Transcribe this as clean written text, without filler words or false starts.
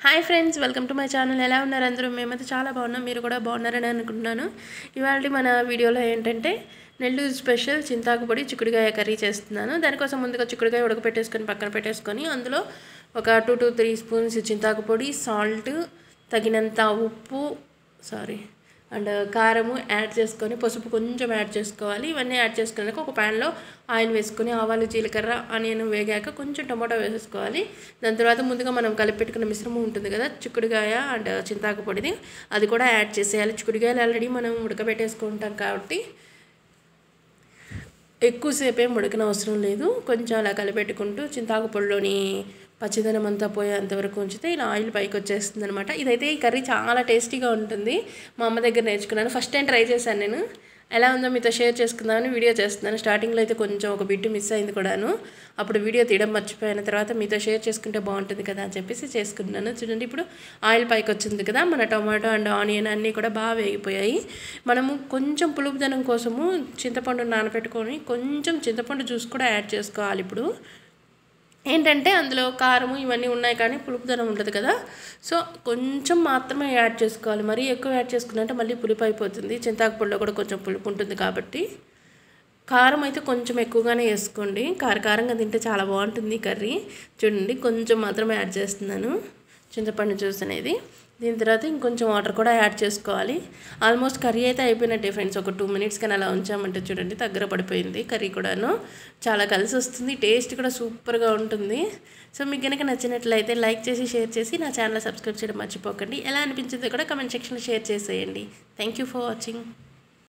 Hi friends, welcome to my channel. ఎలా ఉన్నారు అందరూ? మేమైతే చాలా బాగున్నాం. మీరు కూడా బాగున్నారని అనుకుంటున్నాను. ఇవాళ మన వీడియోలో ఏంటంటే నెల్లూరు స్పెషల్ చింతాకు పొడి చిక్కుడుకాయ కర్రీ చేస్తున్నాను. దానికోసం ముందుగా చిక్కుడుకాయ ఉడకపెట్టేసుకొని పక్కన పెట్టేసుకొని అందులో ఒక 2 to 3 స్పూన్స్ చింతాకు పొడి, సాల్ట్, తగినంత ఉప్పు అండ్ కారము యాడ్ చేసుకొని పసుపు కొంచెం యాడ్ చేసుకోవాలి. ఇవన్నీ యాడ్ చేసుకున్నాక ఒక ప్యాన్లో ఆయిల్ వేసుకొని ఆవాలు, జీలకర్ర, ఆనియన్ వేగాక కొంచెం టమాటో వేసేసుకోవాలి. దాని తర్వాత ముందుగా మనం కలిపి పెట్టుకున్న మిశ్రమం ఉంటుంది కదా, చిక్కుడుకాయ అండ్ చింతాకు పొడిది, అది కూడా యాడ్ చేసేయాలి. చిక్కుడుకాయలు ఆల్రెడీ మనం ఉడకబెట్టేసుకుంటాం కాబట్టి ఎక్కువసేపు ఏం ఉడకన అవసరం లేదు. కొంచెం అలా కలిపెట్టుకుంటూ చింతాకు పొడిలోని పచ్చిదనం అంతా పోయేంతవరకు ఉంచితే ఇలా ఆయిల్ పైకి వచ్చేస్తుంది అనమాట. ఇదైతే ఈ కర్రీ చాలా టేస్టీగా ఉంటుంది. మా అమ్మ దగ్గర నేర్చుకున్నాను. ఫస్ట్ టైం ట్రై చేశాను నేను. ఎలా ఉందో మీతో షేర్ చేసుకుందామని వీడియో చేస్తున్నాను. స్టార్టింగ్లో అయితే కొంచెం ఒక బిట్ మిస్ అయింది కూడాను. అప్పుడు వీడియో తీయడం మర్చిపోయిన తర్వాత మీతో షేర్ చేసుకుంటే బాగుంటుంది కదా అని చెప్పేసి చేసుకుంటున్నాను. చూడండి, ఇప్పుడు ఆయిల్ పైకి వచ్చింది కదా, మన టమాటో అండ్ ఆనియన్ అన్నీ కూడా బాగా వేగిపోయాయి. మనము కొంచెం పులుపుదనం కోసము చింతపండు నానబెట్టుకొని కొంచెం చింతపండు జ్యూస్ కూడా యాడ్ చేసుకోవాలి. ఇప్పుడు ఏంటంటే అందులో కారము ఇవన్నీ ఉన్నాయి కానీ పులుపుదనం ఉంటుంది కదా, సో కొంచెం మాత్రమే యాడ్ చేసుకోవాలి. మరీ ఎక్కువ యాడ్ చేసుకున్నంటే మళ్ళీ పులుపు అయిపోతుంది. చింతాకు పొడిలో కూడా కొంచెం పులుపు ఉంటుంది కాబట్టి కారం అయితే కొంచెం ఎక్కువగానే వేసుకోండి. కారంగా తింటే చాలా బాగుంటుంది కర్రీ. చూడండి, కొంచెం మాత్రమే యాడ్ చేస్తున్నాను చింతపండు జ్యూస్ అనేది. దీని తర్వాత ఇంకొంచెం వాటర్ కూడా యాడ్ చేసుకోవాలి. ఆల్మోస్ట్ కర్రీ అయితే అయిపోయినట్టే ఫ్రెండ్స్. ఒక 2 minutes కానీ అలా ఉంచామంటే చూడండి దగ్గర పడిపోయింది కర్రీ కూడాను. చాలా కలిసి వస్తుంది, టేస్ట్ కూడా సూపర్గా ఉంటుంది. సో మీకు కనుక నచ్చినట్లయితే లైక్ చేసి, షేర్ చేసి నా ఛానల్ సబ్స్క్రైబ్ చేయడం మర్చిపోకండి. ఎలా అనిపించిందో కూడా కమెంట్ సెక్షన్లో షేర్ చేసేయండి. Thank you for watching.